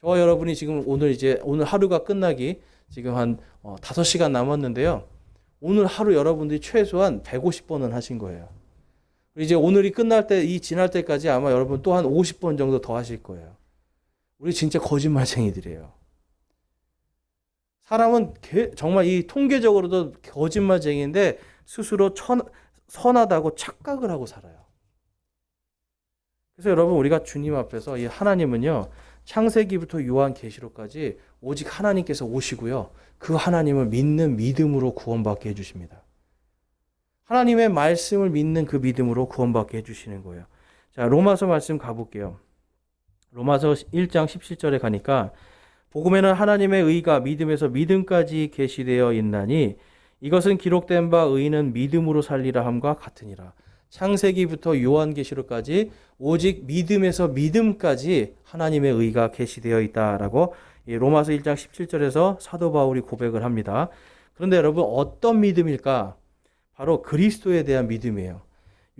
저와 여러분이 지금 오늘 하루가 끝나기 지금 한 5시간 남았는데요. 오늘 하루 여러분들이 최소한 150번은 하신 거예요. 이제 오늘이 끝날 때, 지날 때까지 아마 여러분 또 한 50번 정도 더 하실 거예요. 우리 진짜 거짓말쟁이들이에요. 사람은 정말 이 통계적으로도 거짓말쟁이인데 스스로 선하다고 착각을 하고 살아요. 그래서 여러분, 우리가 주님 앞에서 이 하나님은요, 창세기부터 요한계시록까지 오직 하나님께서 오시고요, 그 하나님을 믿는 믿음으로 구원받게 해주십니다. 하나님의 말씀을 믿는 그 믿음으로 구원받게 해주시는 거예요. 자, 로마서 말씀 가볼게요. 로마서 1장 17절에 가니까 복음에는 하나님의 의가 믿음에서 믿음까지 계시되어 있나니 이것은 기록된 바 의인은 믿음으로 살리라 함과 같으니라. 창세기부터 요한계시록까지 오직 믿음에서 믿음까지 하나님의 의가 계시되어 있다라고 로마서 1장 17절에서 사도 바울이 고백을 합니다. 그런데 여러분, 어떤 믿음일까? 바로 그리스도에 대한 믿음이에요.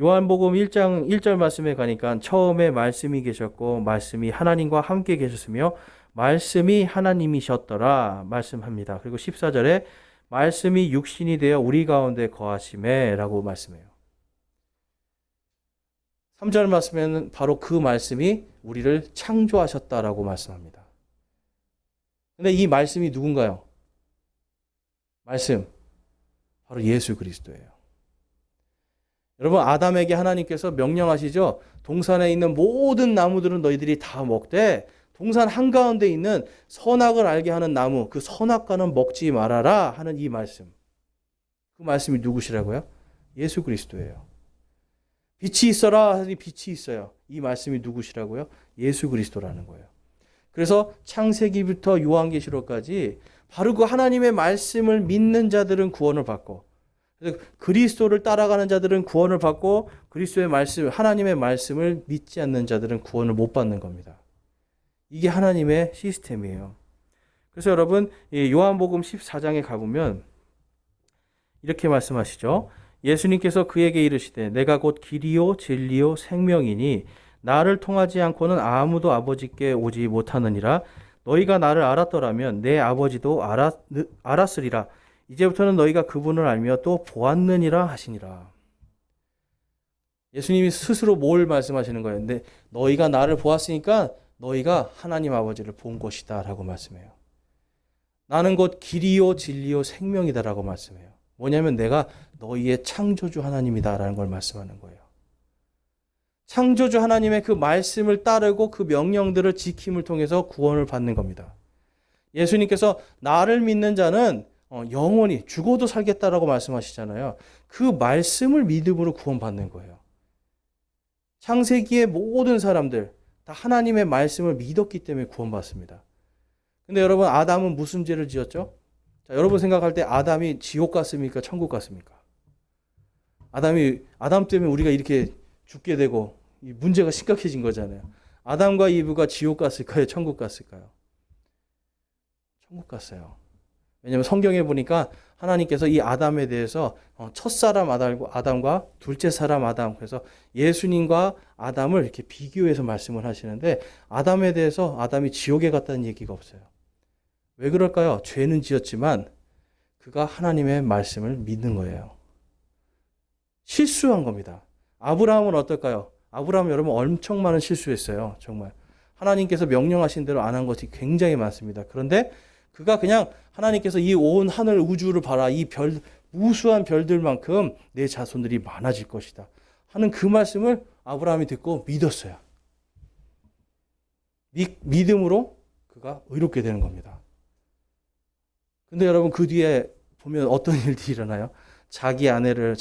요한복음 1장 1절 말씀에 가니까 처음에 말씀이 계셨고 말씀이 하나님과 함께 계셨으며 말씀이 하나님이셨더라 말씀합니다. 그리고 14절에 말씀이 육신이 되어 우리 가운데 거하시매 라고 말씀해요. 3절 말씀에는 바로 그 말씀이 우리를 창조하셨다라고 말씀합니다. 근데 이 말씀이 누군가요? 말씀, 바로 예수 그리스도예요. 여러분, 아담에게 하나님께서 명령하시죠? 동산에 있는 모든 나무들은 너희들이 다 먹되 동산 한가운데 있는 선악을 알게 하는 나무, 그 선악과는 먹지 말아라 하는 이 말씀. 그 말씀이 누구시라고요? 예수 그리스도예요. 빛이 있어라 하니 빛이 있어요. 이 말씀이 누구시라고요? 예수 그리스도라는 거예요. 그래서 창세기부터 요한계시록까지 바로 그 하나님의 말씀을 믿는 자들은 구원을 받고, 그래서 그리스도를 따라가는 자들은 구원을 받고, 그리스도의 말씀, 하나님의 말씀을 믿지 않는 자들은 구원을 못 받는 겁니다. 이게 하나님의 시스템이에요. 그래서 여러분, 요한복음 14장에 가보면 이렇게 말씀하시죠. 예수님께서 그에게 이르시되 내가 곧 길이요 진리요 생명이니 나를 통하지 않고는 아무도 아버지께 오지 못하느니라. 너희가 나를 알았더라면 내 아버지도 알았으리라. 이제부터는 너희가 그분을 알며 또 보았느니라 하시니라. 예수님이 스스로 뭘 말씀하시는 거예요? 근데 너희가 나를 보았으니까 너희가 하나님 아버지를 본 것이다 라고 말씀해요. 나는 곧 길이요 진리요 생명이다 라고 말씀해요. 뭐냐면 내가 너희의 창조주 하나님이다 라는 걸 말씀하는 거예요. 창조주 하나님의 그 말씀을 따르고 그 명령들을 지킴을 통해서 구원을 받는 겁니다. 예수님께서 나를 믿는 자는 영원히 죽어도 살겠다라고 말씀하시잖아요. 그 말씀을 믿음으로 구원받는 거예요. 창세기의 모든 사람들 다 하나님의 말씀을 믿었기 때문에 구원받습니다. 근데 여러분, 아담은 무슨 죄를 지었죠? 자, 여러분 생각할 때 아담이 지옥 갔습니까? 천국 갔습니까? 아담 때문에 우리가 이렇게 죽게 되고 이 문제가 심각해진 거잖아요. 아담과 이브가 지옥 갔을까요? 천국 갔을까요? 천국 갔어요. 왜냐하면 성경에 보니까 하나님께서 이 아담에 대해서 첫사람 아담과 둘째 사람 아담, 그래서 예수님과 아담을 이렇게 비교해서 말씀을 하시는데, 아담에 대해서 아담이 지옥에 갔다는 얘기가 없어요. 왜 그럴까요? 죄는 지었지만 그가 하나님의 말씀을 믿는 거예요. 실수한 겁니다. 아브라함은 어떨까요? 아브라함 여러분 엄청 많은 실수했어요. 정말 하나님께서 명령하신 대로 안 한 것이 굉장히 많습니다. 그런데 그가 그냥 하나님께서 이 온 하늘 우주를 봐라, 이 무수한 별들만큼 내 자손들이 많아질 것이다 하는 그 말씀을 아브라함이 듣고 믿었어요. 믿음으로 그가 의롭게 되는 겁니다. 근데 여러분, 그 뒤에 보면 어떤 일들이 일어나요? 자기 아내를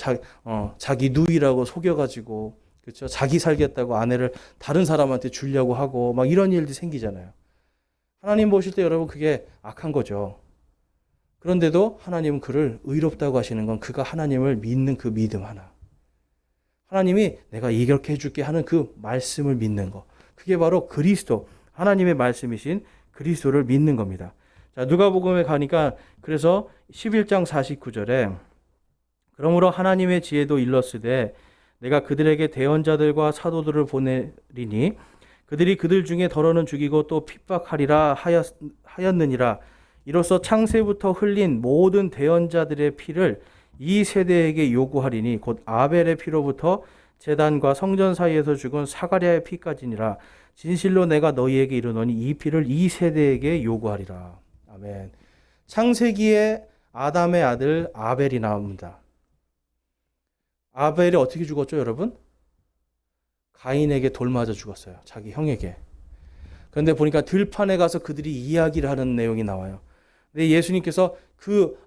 자기 누이라고 속여가지고, 그렇죠? 자기 살겠다고 아내를 다른 사람한테 주려고 하고 막 이런 일들이 생기잖아요. 하나님 보실 때 여러분 그게 악한 거죠. 그런데도 하나님은 그를 의롭다고 하시는 건 그가 하나님을 믿는 그 믿음 하나. 하나님이 내가 이렇게 해줄게 하는 그 말씀을 믿는 거. 그게 바로 그리스도, 하나님의 말씀이신 그리스도를 믿는 겁니다. 자, 누가복음에 가니까 그래서 11장 49절에 그러므로 하나님의 지혜도 일렀으되 내가 그들에게 대언자들과 사도들을 보내리니 그들이 그들 중에 더러는 죽이고 또 핍박하리라 하였느니라. 이로써 창세부터 흘린 모든 대언자들의 피를 이 세대에게 요구하리니 곧 아벨의 피로부터 제단과 성전 사이에서 죽은 사가랴의 피까지니라. 진실로 내가 너희에게 이르노니 이 피를 이 세대에게 요구하리라. 아멘. 창세기에 아담의 아들 아벨이 나옵니다. 아벨이 어떻게 죽었죠, 여러분? 가인에게 돌 맞아 죽었어요. 자기 형에게. 그런데 보니까 들판에 가서 그들이 이야기를 하는 내용이 나와요. 근데 예수님께서 그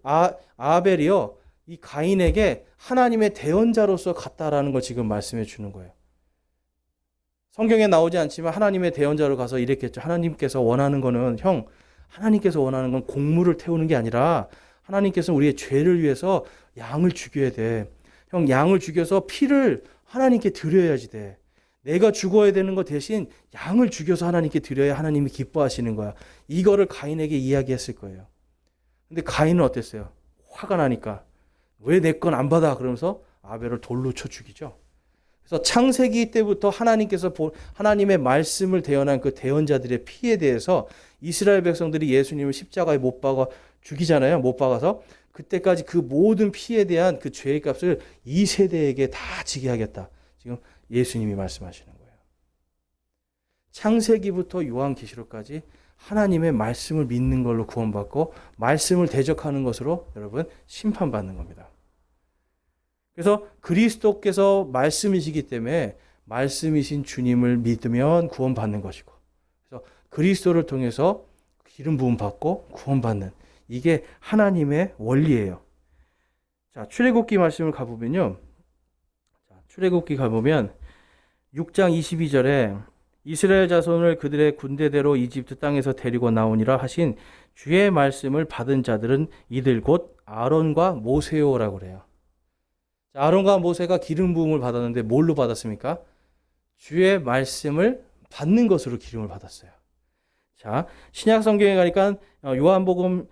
아벨이요, 이 가인에게 하나님의 대언자로서 갔다라는 걸 지금 말씀해 주는 거예요. 성경에 나오지 않지만 하나님의 대언자로 가서 이랬겠죠. 하나님께서 원하는 거는, 하나님께서 원하는 건 곡물을 태우는 게 아니라 하나님께서는 우리의 죄를 위해서 양을 죽여야 돼. 양을 죽여서 피를 하나님께 드려야지 돼. 내가 죽어야 되는 거 대신 양을 죽여서 하나님께 드려야 하나님이 기뻐하시는 거야. 이거를 가인에게 이야기했을 거예요. 근데 가인은 어땠어요? 화가 나니까 왜 내 건 안 받아? 그러면서 아벨을 돌로 쳐 죽이죠. 그래서 창세기 때부터 하나님께서 하나님의 말씀을 대언한 그 대언자들의 피에 대해서 이스라엘 백성들이 예수님을 십자가에 못 박아 죽이잖아요. 못 박아서 그때까지 그 모든 피에 대한 그 죄의 값을 이 세대에게 다 지게 하겠다. 지금 예수님이 말씀하시는 거예요. 창세기부터 요한계시록까지 하나님의 말씀을 믿는 걸로 구원받고 말씀을 대적하는 것으로 여러분 심판받는 겁니다. 그래서 그리스도께서 말씀이시기 때문에 말씀이신 주님을 믿으면 구원받는 것이고, 그래서 그리스도를 통해서 기름 부음 받고 구원받는, 이게 하나님의 원리예요. 자, 출애굽기 말씀을 가보면요. 출애굽기 가보면 6장 22절에 이스라엘 자손을 그들의 군대대로 이집트 땅에서 데리고 나오니라 하신 주의 말씀을 받은 자들은 이들 곧 아론과 모세요라고 그래요. 자, 아론과 모세가 기름 부음을 받았는데 뭘로 받았습니까? 주의 말씀을 받는 것으로 기름을 받았어요. 자, 신약 성경에 가니까 요한복음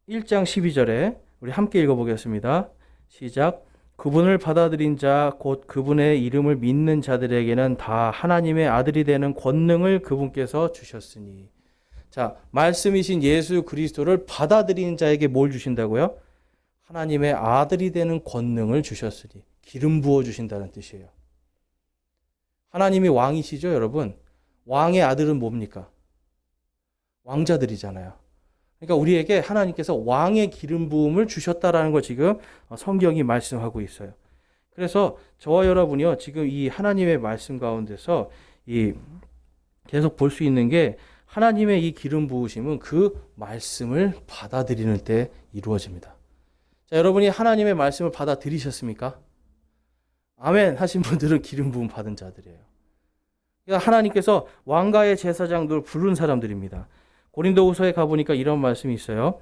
1장 12절에 우리 함께 읽어보겠습니다. 시작. 그분을 받아들인 자 곧 그분의 이름을 믿는 자들에게는 다 하나님의 아들이 되는 권능을 그분께서 주셨으니. 자, 말씀이신 예수 그리스도를 받아들인 자에게 뭘 주신다고요? 하나님의 아들이 되는 권능을 주셨으니. 기름 부어 주신다는 뜻이에요. 하나님이 왕이시죠, 여러분? 왕의 아들은 뭡니까? 왕자들이잖아요. 그러니까 우리에게 하나님께서 왕의 기름 부음을 주셨다라는 걸 지금 성경이 말씀하고 있어요. 그래서 저와 여러분이요, 지금 이 하나님의 말씀 가운데서 계속 볼 수 있는 게, 하나님의 이 기름 부으심은 그 말씀을 받아들이는 때 이루어집니다. 자, 여러분이 하나님의 말씀을 받아들이셨습니까? 아멘 하신 분들은 기름 부음 받은 자들이에요. 그러니까 하나님께서 왕가의 제사장들 부른 사람들입니다. 고린도후서에 가보니까 이런 말씀이 있어요.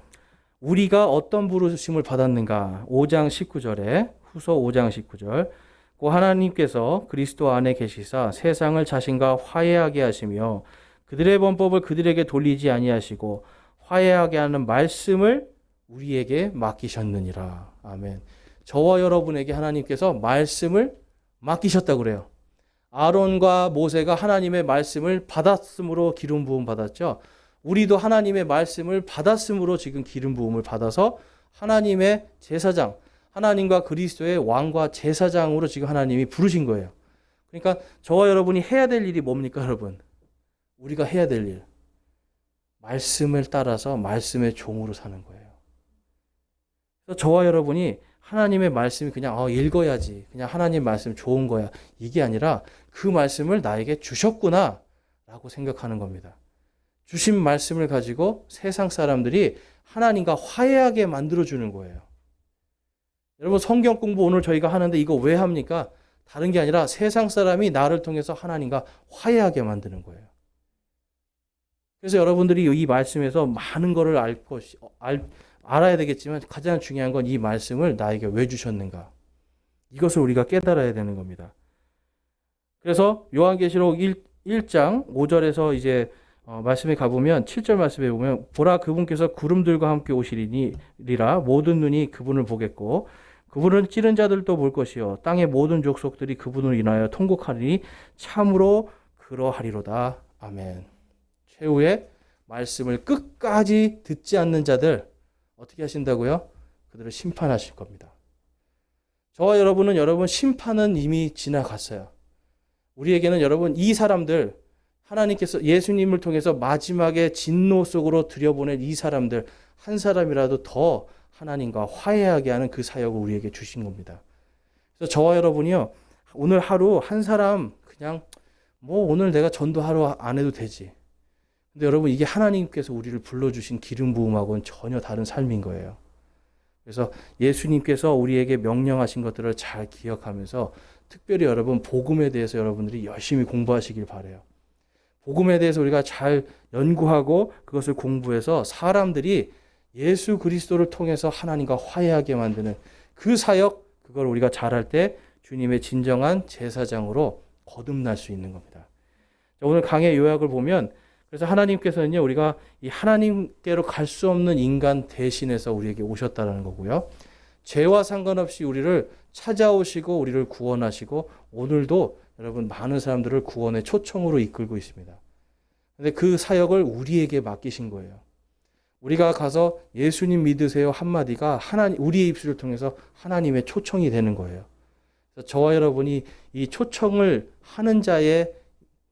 우리가 어떤 부르심을 받았는가? 5장 19절에, 후서 5장 19절. 고 하나님께서 그리스도 안에 계시사 세상을 자신과 화해하게 하시며 그들의 범법을 그들에게 돌리지 아니하시고 화해하게 하는 말씀을 우리에게 맡기셨느니라. 아멘. 저와 여러분에게 하나님께서 말씀을 맡기셨다고 그래요. 아론과 모세가 하나님의 말씀을 받았으므로 기름 부음 받았죠. 우리도 하나님의 말씀을 받았으므로 지금 기름 부음을 받아서 하나님의 제사장, 하나님과 그리스도의 왕과 제사장으로 지금 하나님이 부르신 거예요. 그러니까 저와 여러분이 해야 될 일이 뭡니까, 여러분? 우리가 해야 될 일. 말씀을 따라서 말씀의 종으로 사는 거예요. 그래서 저와 여러분이 하나님의 말씀이 그냥 읽어야지, 그냥 하나님 말씀 좋은 거야, 이게 아니라 그 말씀을 나에게 주셨구나 라고 생각하는 겁니다. 주신 말씀을 가지고 세상 사람들이 하나님과 화해하게 만들어주는 거예요. 여러분, 성경 공부 오늘 저희가 하는데 이거 왜 합니까? 다른 게 아니라 세상 사람이 나를 통해서 하나님과 화해하게 만드는 거예요. 그래서 여러분들이 이 말씀에서 많은 거를 알아야 되겠지만 가장 중요한 건 이 말씀을 나에게 왜 주셨는가? 이것을 우리가 깨달아야 되는 겁니다. 그래서 요한계시록 1장 5절에서 이제 말씀에 가보면 7절 말씀에 보면 보라 그분께서 구름들과 함께 오시리라 모든 눈이 그분을 보겠고 그분을 찌른 자들도 볼 것이요 땅의 모든 족속들이 그분을 인하여 통곡하리니 참으로 그러하리로다. 아멘. 최후의 말씀을 끝까지 듣지 않는 자들 어떻게 하신다고요? 그들을 심판하실 겁니다. 저와 여러분은 여러분 심판은 이미 지나갔어요. 우리에게는 여러분 이 사람들 하나님께서 예수님을 통해서 마지막에 진노 속으로 들여보낸 이 사람들 한 사람이라도 더 하나님과 화해하게 하는 그 사역을 우리에게 주신 겁니다. 그래서 저와 여러분이요 오늘 하루 한 사람 그냥 오늘 내가 전도하러 안 해도 되지. 근데 여러분 이게 하나님께서 우리를 불러주신 기름 부음하고는 전혀 다른 삶인 거예요. 그래서 예수님께서 우리에게 명령하신 것들을 잘 기억하면서 특별히 여러분 복음에 대해서 여러분들이 열심히 공부하시길 바라요. 복음에 대해서 우리가 잘 연구하고 그것을 공부해서 사람들이 예수 그리스도를 통해서 하나님과 화해하게 만드는 그 사역, 그걸 우리가 잘할 때 주님의 진정한 제사장으로 거듭날 수 있는 겁니다. 오늘 강의 요약을 보면 그래서 하나님께서는요 우리가 이 하나님께로 갈 수 없는 인간 대신해서 우리에게 오셨다는 거고요. 죄와 상관없이 우리를 찾아오시고 우리를 구원하시고 오늘도 여러분 많은 사람들을 구원의 초청으로 이끌고 있습니다. 근데 그 사역을 우리에게 맡기신 거예요. 우리가 가서 예수님 믿으세요 한마디가 우리의 입술을 통해서 하나님의 초청이 되는 거예요. 그래서 저와 여러분이 이 초청을 하는 자의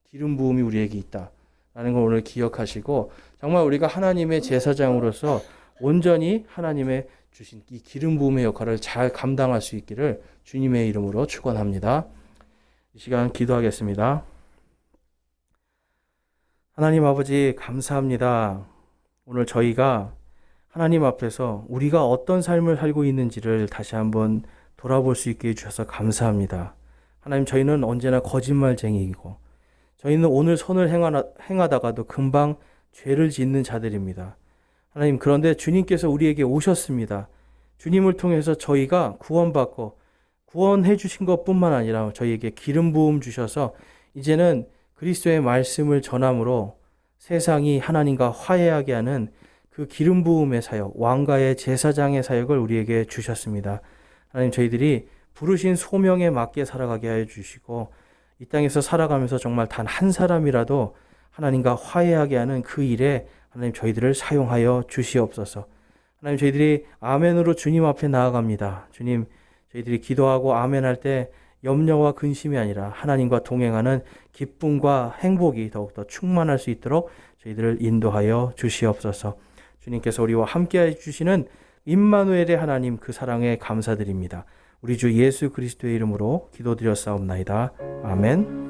기름 부음이 우리에게 있다라는 걸 오늘 기억하시고 정말 우리가 하나님의 제사장으로서 온전히 하나님의 주신 이 기름 부음의 역할을 잘 감당할 수 있기를 주님의 이름으로 축원합니다. 이 시간 기도하겠습니다. 하나님 아버지 감사합니다. 오늘 저희가 하나님 앞에서 우리가 어떤 삶을 살고 있는지를 다시 한번 돌아볼 수 있게 해주셔서 감사합니다. 하나님, 저희는 언제나 거짓말쟁이이고 저희는 오늘 선을 행하다가도 금방 죄를 짓는 자들입니다. 하나님, 그런데 주님께서 우리에게 오셨습니다. 주님을 통해서 저희가 구원받고 구원해 주신 것뿐만 아니라 저희에게 기름 부음 주셔서 이제는 그리스도의 말씀을 전함으로 세상이 하나님과 화해하게 하는 그 기름 부음의 사역, 왕가의 제사장의 사역을 우리에게 주셨습니다. 하나님, 저희들이 부르신 소명에 맞게 살아가게 하여 주시고 이 땅에서 살아가면서 정말 단 한 사람이라도 하나님과 화해하게 하는 그 일에 하나님 저희들을 사용하여 주시옵소서. 하나님, 저희들이 아멘으로 주님 앞에 나아갑니다. 주님, 저희들이 기도하고 아멘할 때 염려와 근심이 아니라 하나님과 동행하는 기쁨과 행복이 더욱더 충만할 수 있도록 저희들을 인도하여 주시옵소서. 주님께서 우리와 함께해 주시는 임마누엘의 하나님, 그 사랑에 감사드립니다. 우리 주 예수 그리스도의 이름으로 기도드렸사옵나이다. 아멘.